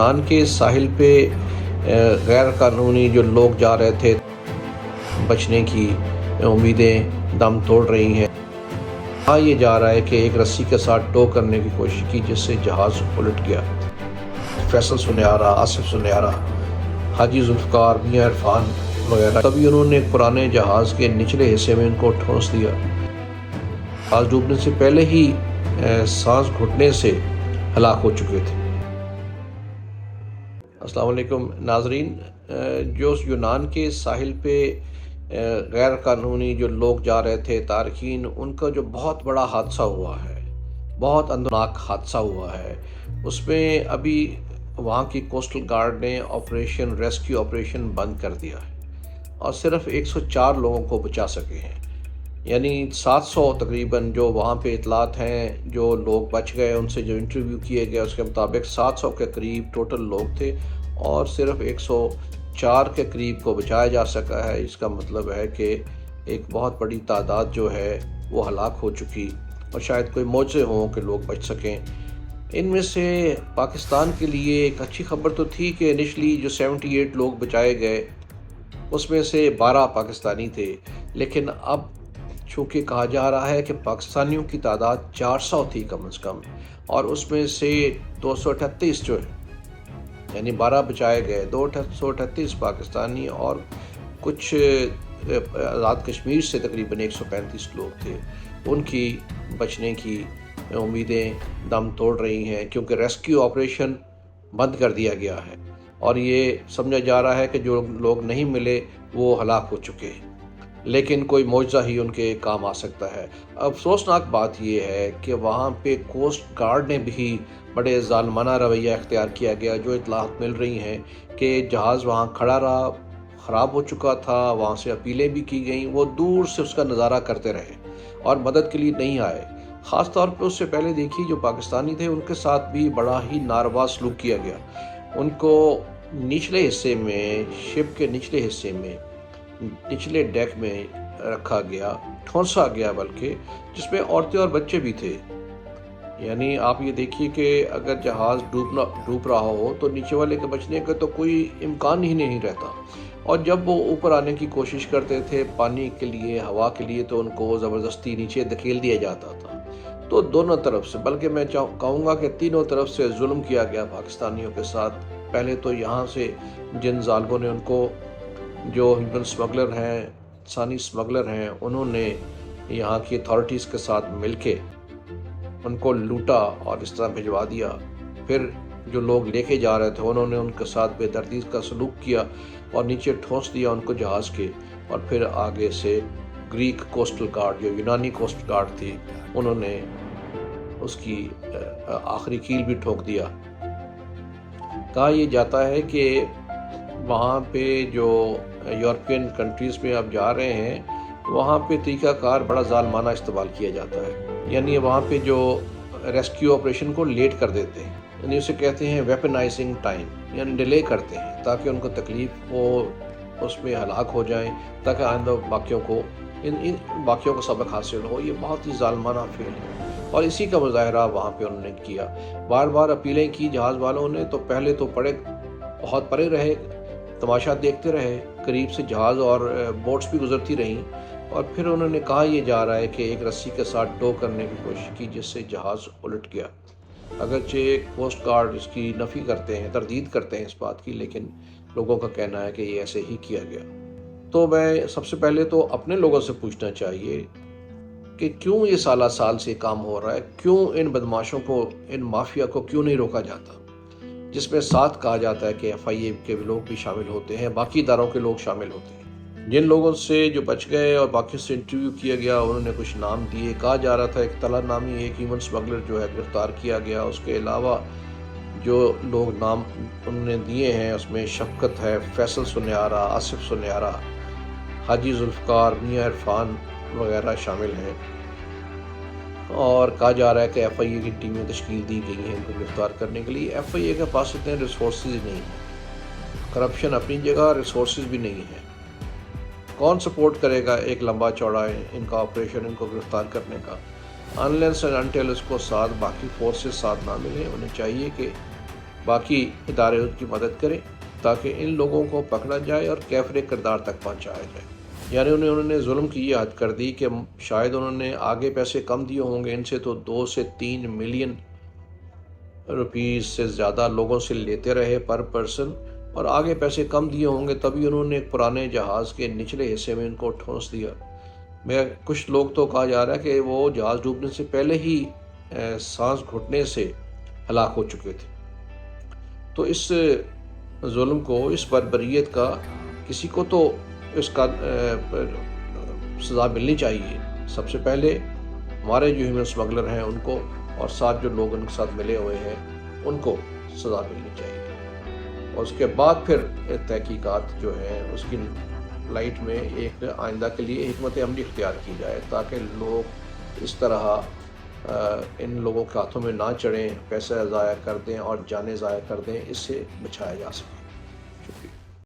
یونان کے ساحل پہ غیر قانونی جو لوگ جا رہے تھے، بچنے کی امیدیں دم توڑ رہی ہیں۔ کہا یہ جا رہا ہے کہ ایک رسی کے ساتھ ٹو کرنے کی کوشش کی، جس سے جہاز الٹ گیا۔ فیصل سنیارا، آصف سنیارا، حاجی ذوالفقار، میاں عرفان وغیرہ، تبھی انہوں نے ایک پرانے جہاز کے نچلے حصے میں ان کو ٹھونس دیا۔ جہاز ڈوبنے سے پہلے ہی سانس گھٹنے سے ہلاک ہو چکے تھے۔ السلام علیکم ناظرین، جو یونان کے ساحل پہ غیر قانونی جو لوگ جا رہے تھے تارکین، ان کا جو بہت بڑا حادثہ ہوا ہے، بہت اندرناک حادثہ ہوا ہے، اس میں ابھی وہاں کی کوسٹل گارڈ نے ریسکیو آپریشن بند کر دیا ہے اور صرف 104 لوگوں کو بچا سکے ہیں۔ یعنی 700 تقریباً جو وہاں پہ اطلاعات ہیں، جو لوگ بچ گئے ان سے جو انٹرویو کیے گئے، اس کے مطابق 700 کے قریب ٹوٹل لوگ تھے اور صرف 104 کے قریب کو بچایا جا سکا ہے۔ اس کا مطلب ہے کہ ایک بہت بڑی تعداد جو ہے وہ ہلاک ہو چکی، اور شاید کوئی معجزے ہوں کہ لوگ بچ سکیں۔ ان میں سے پاکستان کے لیے ایک اچھی خبر تو تھی کہ انیشلی جو 78 لوگ بچائے گئے اس میں سے 12 پاکستانی تھے، لیکن اب چونکہ کہا جا رہا ہے کہ پاکستانیوں کی تعداد 400 تھی کم از کم، اور اس میں سے 238 جو ہے، یعنی 12 بچائے گئے، 238 پاکستانی اور کچھ آزاد کشمیر سے تقریباً 135 لوگ تھے۔ ان کی بچنے کی امیدیں دم توڑ رہی ہیں، کیونکہ ریسکیو آپریشن بند کر دیا گیا ہے اور یہ سمجھا جا رہا ہے کہ جو لوگ نہیں ملے وہ ہلاک ہو چکے ہیں، لیکن کوئی معجزہ ہی ان کے کام آ سکتا ہے۔ افسوسناک بات یہ ہے کہ وہاں پہ کوسٹ گارڈ نے بھی بڑے ظالمانہ رویہ اختیار کیا گیا۔ جو اطلاعات مل رہی ہیں کہ جہاز وہاں کھڑا رہا، خراب ہو چکا تھا، وہاں سے اپیلیں بھی کی گئیں، وہ دور سے اس کا نظارہ کرتے رہے اور مدد کے لیے نہیں آئے۔ خاص طور پہ اس سے پہلے دیکھیے جو پاکستانی تھے ان کے ساتھ بھی بڑا ہی ناروا سلوک کیا گیا۔ ان کو نچلے حصے میں، شپ کے نچلے حصے میں، نچلے ڈیک میں رکھا گیا، ٹھونسا گیا بلکہ، جس میں عورتیں اور بچے بھی تھے۔ یعنی آپ یہ دیکھیے کہ اگر جہاز ڈوب رہا ہو تو نیچے والے کے بچنے کا تو کوئی امکان ہی نہیں رہتا، اور جب وہ اوپر آنے کی کوشش کرتے تھے پانی کے لیے، ہوا کے لیے، تو ان کو زبردستی نیچے دھکیل دیا جاتا تھا۔ تو دونوں طرف سے، بلکہ میں کہوں گا کہ تینوں طرف سے ظلم کیا گیا پاکستانیوں کے ساتھ۔ پہلے تو یہاں سے جن ظالموں نے ان کو، جو ہیومن سمگلر ہیں، انسانی سمگلر ہیں، انہوں نے یہاں کی اتھارٹیز کے ساتھ مل کے ان کو لوٹا اور اس طرح بھجوا دیا۔ پھر جو لوگ لے کے جا رہے تھے انہوں نے ان کے ساتھ بے دردی کا سلوک کیا اور نیچے ٹھونس دیا ان کو جہاز کے، اور پھر آگے سے گریک کوسٹل گارڈ، جو یونانی کوسٹ گارڈ تھی، انہوں نے اس کی آخری کیل بھی ٹھوک دیا۔ کہا یہ جاتا ہے کہ وہاں پہ جو یورپین کنٹریز میں اب جا رہے ہیں، وہاں پہ طریقہ کار بڑا ظالمانہ استعمال کیا جاتا ہے۔ یعنی وہاں پہ جو ریسکیو آپریشن کو لیٹ کر دیتے ہیں، یعنی اسے کہتے ہیں ویپنائزنگ ٹائم، یعنی ڈیلے کرتے ہیں تاکہ ان کو تکلیف ہو، اس میں ہلاک ہو جائیں، تاکہ آئندہ باقیوں کو ان باقیوں کو سبق حاصل ہو۔ یہ بہت ہی ظالمانہ فعل ہے اور اسی کا مظاہرہ وہاں پہ انہوں نے کیا۔ بار بار اپیلیں کی جہاز والوں نے، تو پہلے تو بہت پرے رہے، تماشا دیکھتے رہے، قریب سے جہاز اور بوٹس بھی گزرتی رہیں، اور پھر انہوں نے کہا یہ جا رہا ہے کہ ایک رسی کے ساتھ ٹو کرنے کی کوشش کی، جس سے جہاز الٹ گیا۔ اگرچہ کوسٹ گارڈ اس کی نفی کرتے ہیں، تردید کرتے ہیں اس بات کی، لیکن لوگوں کا کہنا ہے کہ یہ ایسے ہی کیا گیا۔ تو میں سب سے پہلے تو اپنے لوگوں سے پوچھنا چاہیے کہ کیوں یہ سالہ سال سے کام ہو رہا ہے، کیوں ان بدماشوں کو، ان مافیا کو کیوں نہیں روکا جاتا، جس میں ساتھ کہا جاتا ہے کہ FIA کے لوگ بھی شامل ہوتے ہیں، باقی اداروں کے لوگ شامل ہوتے ہیں۔ جن لوگوں سے جو بچ گئے اور باقی سے انٹرویو کیا گیا، انہوں نے کچھ نام دیے۔ کہا جا رہا تھا ایک طلحہ نامی ایک ہیومن سمگلر جو ہے گرفتار کیا گیا۔ اس کے علاوہ جو لوگ نام انہوں نے دیے ہیں اس میں شفقت ہے، فیصل سنیارا، آصف سنیارا، حاجی ذوالفقار، میاں عرفان وغیرہ شامل ہیں، اور کہا جا رہا ہے کہ FIA کی ٹیمیں تشکیل دی گئی ہیں ان کو گرفتار کرنے کے لیے۔ FIA کے پاس اتنے ریسورسز نہیں ہیں، کرپشن اپنی جگہ، ریسورسز بھی نہیں ہیں۔ کون سپورٹ کرے گا ایک لمبا چوڑا ان کا آپریشن، ان کو گرفتار کرنے کا؟ انلیس اینڈ انٹل اس کو ساتھ باقی فورسز ساتھ نہ ملیں۔ انہیں چاہیے کہ باقی ادارے ان کی مدد کریں تاکہ ان لوگوں کو پکڑا جائے اور کیفر کردار تک پہنچایا جائے. یعنی انہوں نے ظلم کی یہ حد کر دی کہ شاید انہوں نے آگے پیسے کم دیے ہوں گے ان سے تو 2 سے 3 ملین روپیز سے زیادہ لوگوں سے لیتے رہے پر پرسن، اور آگے پیسے کم دیے ہوں گے تبھی انہوں نے ایک پرانے جہاز کے نچلے حصے میں ان کو ٹھونس دیا. کچھ لوگ تو کہا جا رہا ہے کہ وہ جہاز ڈوبنے سے پہلے ہی سانس گھٹنے سے ہلاک ہو چکے تھے. تو اس ظلم کو، اس بربریت کا کسی کو تو اس کا سزا ملنی چاہیے. سب سے پہلے ہمارے جو ہیومن اسمگلر ہیں ان کو، اور ساتھ جو لوگ ان کے ساتھ ملے ہوئے ہیں ان کو سزا ملنی چاہیے. اور اس کے بعد پھر تحقیقات جو ہے اس کی لائٹ میں ایک آئندہ کے لیے حکمت عملی اختیار کی جائے تاکہ لوگ اس طرح ان لوگوں کے ہاتھوں میں نہ چڑھیں، پیسہ ضائع کر دیں اور جانیں ضائع کر دیں، اس سے بچایا جا سکے.